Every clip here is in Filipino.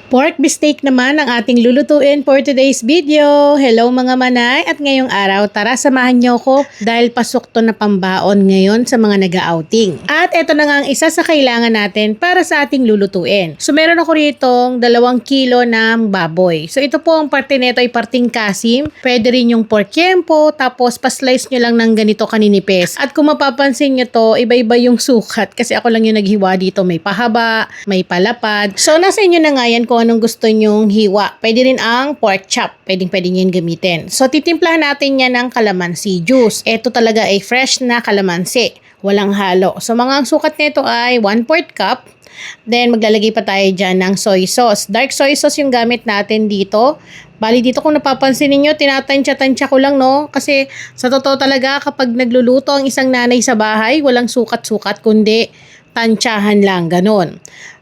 Pork beefsteak naman ang ating lulutuin for today's video. Hello mga manay at ngayong araw tara samahan niyo ko dahil pasok to na pambaon ngayon sa mga nag-outing. At ito na nga ang isa sa kailangan natin para sa ating lulutuin. So meron ako ritong 2 kilo ng baboy. So ito po ang parte nito ay parting kasim. Pwede rin yung pork yempo tapos pa-slice nyo lang ng ganito kaninipis. At kung mapapansin nyo to, iba-iba yung sukat kasi ako lang yung naghiwa dito. May pahaba, may palapad. So nasa inyo na nga yan kung anong gusto nyong hiwa. Pwede rin ang pork chop. Pwede nyo yun gamitin. So, titimplahan natin yan ng calamansi juice. Ito talaga ay fresh na calamansi. Walang halo. So, mga sukat nito ay 1/4 cup. Then, maglalagay pa tayo dyan ng soy sauce. Dark soy sauce yung gamit natin dito. Bali dito kung napapansin niyo tinatansya-tansya ko lang, no? Kasi sa totoo talaga, kapag nagluluto ang isang nanay sa bahay, walang sukat-sukat, kundi tansyahan lang, ganun.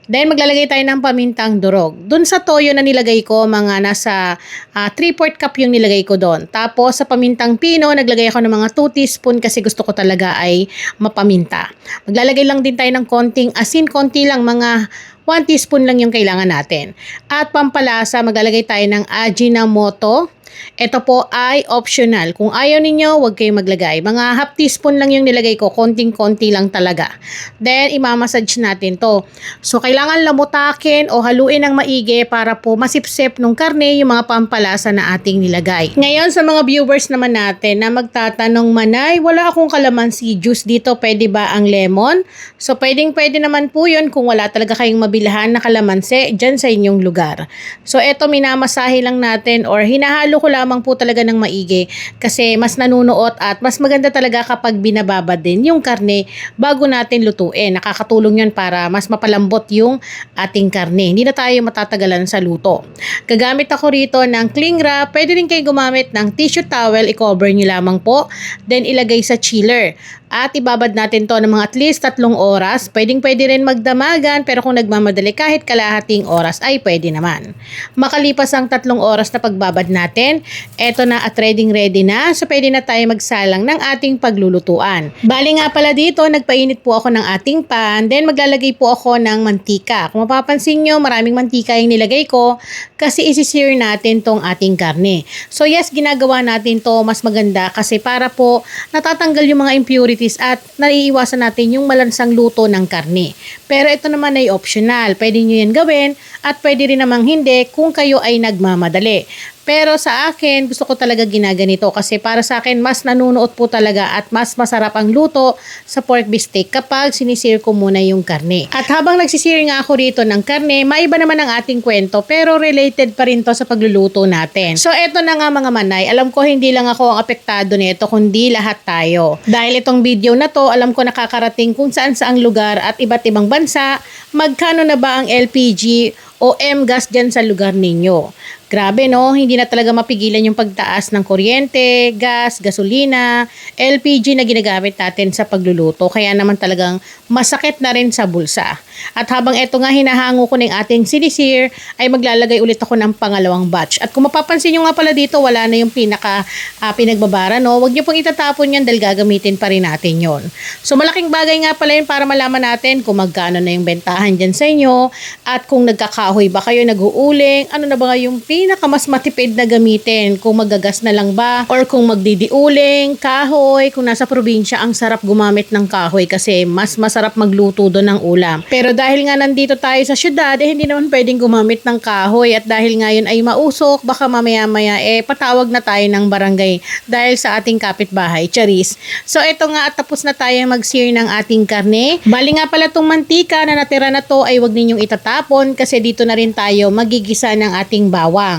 Then, maglalagay tayo ng pamintang durog. Dun sa toyo na nilagay ko, mga nasa 3/4 cup yung nilagay ko doon. Tapos, sa pamintang pino, naglagay ako ng mga 2 teaspoon kasi gusto ko talaga ay mapaminta. Maglalagay lang din tayo ng konting asin, konti lang, mga 1 teaspoon lang yung kailangan natin. At pampalasa, maglalagay tayo ng Ajinomoto. Ito po ay optional. Kung ayaw ninyo, huwag kayong maglagay. Mga half teaspoon lang yung nilagay ko. Konting-konti lang talaga. Then, imamassage natin to. So, kailangan lamutakin o haluin ng maigi para po masipsip nung karne yung mga pampalasa na ating nilagay. Ngayon, sa mga viewers naman natin na magtatanong, Manay, wala akong calamansi juice dito. Pwede ba ang lemon? So, pwede naman po yun kung wala talaga kayong mabilhan na kalamansi dyan sa inyong lugar. So, eto minamasahe lang natin or hinahalo ko lamang po talaga ng maigi kasi mas nanunuot at mas maganda talaga kapag binababad din yung karne bago natin lutuin. Nakakatulong yun para mas mapalambot yung ating karne. Hindi na tayo matatagalan sa luto. Gagamit ako rito ng cling wrap. Pwede rin kayo gumamit ng tissue towel. I-cover nyo lamang po. Then ilagay sa chiller. At ibabad natin to ng mga at least 3 oras. Pwede rin magdamagan pero kung nagmamadali kahit kalahating oras ay pwede naman. Makalipas ang 3 oras na pagbabad natin, eto na at ready na. So pwede na tayo magsalang ng ating paglulutuan. Bali nga pala dito, nagpainit po ako ng ating pan. Then maglalagay po ako ng mantika. Kung mapapansin nyo, maraming mantika yung nilagay ko kasi isi-sear natin tong ating karne. So yes, ginagawa natin to mas maganda kasi para po natatanggal yung mga impurities at naiiwasan natin yung malansang luto ng karne. Pero ito naman ay optional. Pwede nyo yan gawin at pwede rin namang hindi kung kayo ay nagmamadali. Pero sa akin, gusto ko talaga ginaganito kasi para sa akin, mas nanunuot po talaga at mas masarap ang luto sa pork beefsteak kapag sinisir ko muna yung karne. At habang nagsisir nga ako rito ng karne, maiba naman ang ating kwento pero related pa rin to sa pagluluto natin. So eto na nga mga manay, alam ko hindi lang ako ang apektado nito kundi lahat tayo. Dahil itong video na to, alam ko nakakarating kung saan saang lugar at iba't ibang bansa, magkano na ba ang LPG o M-gas dyan sa lugar ninyo. Grabe no, hindi na talaga mapigilan yung pagtaas ng kuryente, gas, gasolina, LPG na ginagamit natin sa pagluluto. Kaya naman talagang masakit na rin sa bulsa. At habang eto nga hinahango ko ng ating sinisir, ay maglalagay ulit ako ng pangalawang batch. At kung mapapansin nyo nga pala dito, wala na yung pinagbabara, no? Huwag nyo pong itatapon yan dahil gagamitin pa rin natin yon. So malaking bagay nga pala yun para malaman natin kung magkano na yung bentahan dyan sa inyo at kung nagkakahoy ba kayo, nag-uuling, ano na ba nga yung pinakamas matipid na gamitin, kung magagas na lang ba or kung magdidiuling, kahoy. Kung nasa probinsya, ang sarap gumamit ng kahoy kasi mas masarap magluto doon ng ulam. Pero dahil nga nandito tayo sa syudad, hindi naman pwedeng gumamit ng kahoy at dahil ngayon ay mausok, baka mamaya-maya patawag na tayo ng barangay dahil sa ating kapitbahay, charis. So eto nga at tapos na tayo mag-sear ng ating karne. Bali nga pala tong mantika na natira na to ay wag ninyong itatapon kasi dito na rin tayo magigisa ng ating bawang.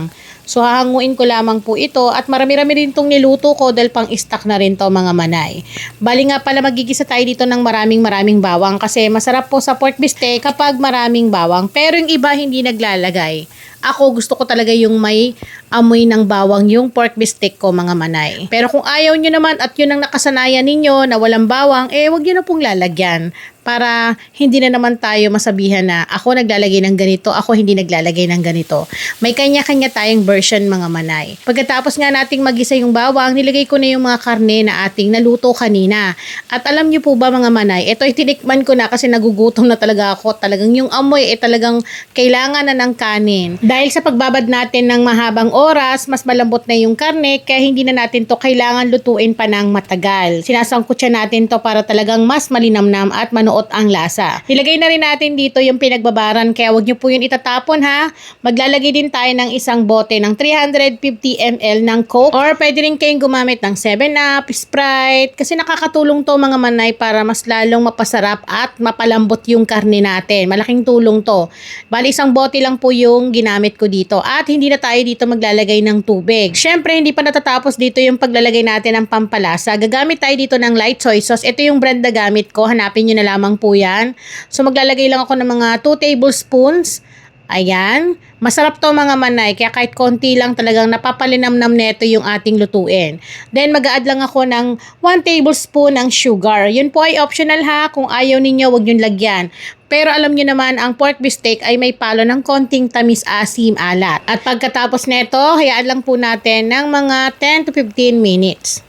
So hahanguin ko lamang po ito at marami-rami rin itong niluto ko dahil pang stock na rin to mga manay. Bali nga pala magigisa tayo dito ng maraming bawang kasi masarap po sa pork beefsteak kapag maraming bawang. Pero yung iba hindi naglalagay. Ako gusto ko talaga yung may amoy ng bawang yung pork beefsteak ko mga manay. Pero kung ayaw nyo naman at yun ang nakasanayan ninyo na walang bawang, wag nyo na pong lalagyan. para hindi na naman tayo masabihan na ako naglalagay ng ganito, ako hindi naglalagay ng ganito. May kanya-kanya tayong version mga manay. Pagkatapos nga nating magisa yung bawang, nilagay ko na yung mga karne na ating naluto kanina. At alam niyo po ba mga manay, ito ay tinikman ko na kasi nagugutom na talaga ako. Talagang yung amoy talagang kailangan na ng kanin. Dahil sa pagbabad natin ng mahabang oras, mas malambot na yung karne, kaya hindi na natin to kailangan lutuin pa ng matagal. Sinasangkutsa natin to para talagang mas malinamnam at manuot ang lasa. Ilagay na rin natin dito yung pinagbabaran, kaya wag nyo po yun itatapon ha. Maglalagay din tayo ng isang bote ng 350 ml ng Coke, or pwede rin kayong gumamit ng 7-Up, Sprite, kasi nakakatulong to mga manay para mas lalong mapasarap at mapalambot yung karne natin. Malaking tulong to. Bali isang bote lang po yung ginamit ko dito, at hindi na tayo dito maglalagay ng tubig. Syempre hindi pa natatapos dito yung paglalagay natin ng pampalasa. Gagamit tayo dito ng light soy sauce. Ito yung brand na gamit ko. Hanapin nyo na lamang po yan. So maglalagay lang ako ng mga 2 tablespoons. Ayan. Masarap to mga manay. Kaya kahit konti lang talagang napapalinamnam neto yung ating lutuin. Then mag-a-add lang ako ng 1 tablespoon ng sugar. Yun po ay optional ha. Kung ayaw ninyo, wag nyo lagyan. Pero alam nyo naman, ang pork beefsteak ay may palo ng konting tamis, asim, alat. At pagkatapos neto, hayaan lang po natin ng mga 10 to 15 minutes.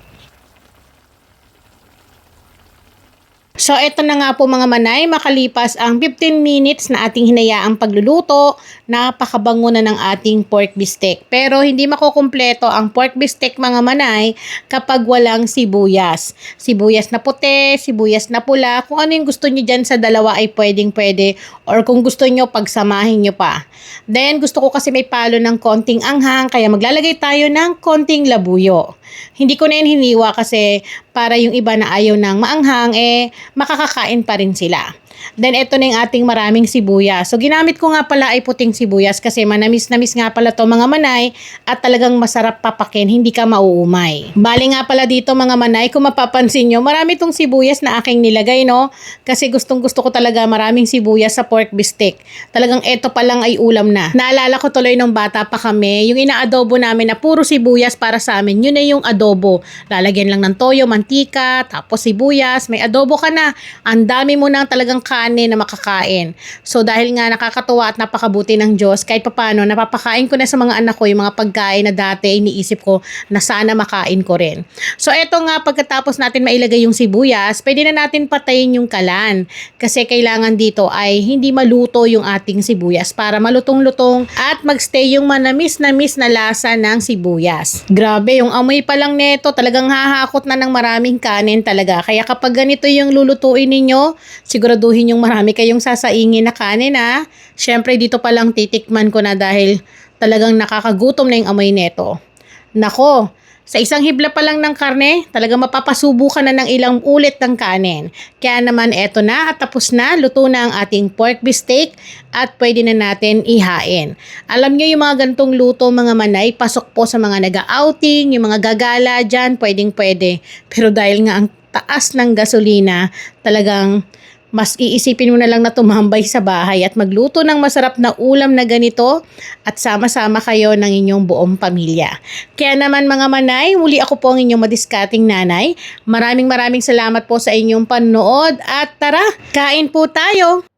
So, eto na nga po mga manay, makalipas ang 15 minutes na ating hinayaang pagluluto, napakabango na ng ating pork beefsteak. Pero hindi makukumpleto ang pork beefsteak mga manay kapag walang sibuyas. Sibuyas na puti, sibuyas na pula, kung ano yung gusto nyo dyan sa dalawa ay pwedeng-pwede, or kung gusto nyo, pagsamahin nyo pa. Then, gusto ko kasi may palo ng konting anghang, kaya maglalagay tayo ng konting labuyo. Hindi ko na yun hiniwa kasi para yung iba na ayaw ng maanghang, makakakain pa rin sila. Then, ito na yung ating maraming sibuyas. So, ginamit ko nga pala ay puting sibuyas kasi manamis-namis nga pala to mga manay at talagang masarap papakin, hindi ka mauumay. Bali nga pala dito mga manay, kung mapapansin nyo, marami tong sibuyas na aking nilagay, no? Kasi gustong-gusto ko talaga maraming sibuyas sa pork beefsteak. Talagang ito pa lang ay ulam na. Naalala ko tuloy nung bata pa kami, yung inaadobo namin na puro sibuyas para sa amin, yun na yung adobo. Lalagyan lang ng toyo, mantika, tapos sibuyas, may adobo ka na. Ang dami mo nang talagang kanin na makakain. So dahil nga nakakatuwa at napakabuti ng Diyos, kahit papano napapakain ko na sa mga anak ko yung mga pagkain na dati iniisip ko na sana makain ko rin. So eto nga, pagkatapos natin mailagay yung sibuyas, pwede na natin patayin yung kalan. Kasi kailangan dito ay hindi maluto yung ating sibuyas para malutong-lutong at magstay yung manamis-namis na lasa ng sibuyas. Grabe, yung amoy pa lang neto, talagang hahakot na ng maraming kanin talaga. Kaya kapag ganito yung lulutuin ninyo, siguraduhin yung marami kayong sasaingin na kanin ha. Syempre dito pa lang titikman ko na dahil talagang nakakagutom na yung amoy neto. Nako, sa isang hibla pa lang ng karne, talagang mapapasubo ka na ng ilang ulit ng kanin. Kaya naman eto na at tapos na, luto na ang ating pork beefsteak at pwede na natin ihain. Alam nyo yung mga gantong luto mga manay, pasok po sa mga nag-outing, yung mga gagala dyan, pwedeng-pwede. Pero dahil nga ang taas ng gasolina, talagang mas iisipin mo na lang na tumambay sa bahay at magluto ng masarap na ulam na ganito at sama-sama kayo ng inyong buong pamilya. Kaya naman mga manay, muli ako po ang inyong madiskating nanay. Maraming salamat po sa inyong panonood at tara, kain po tayo!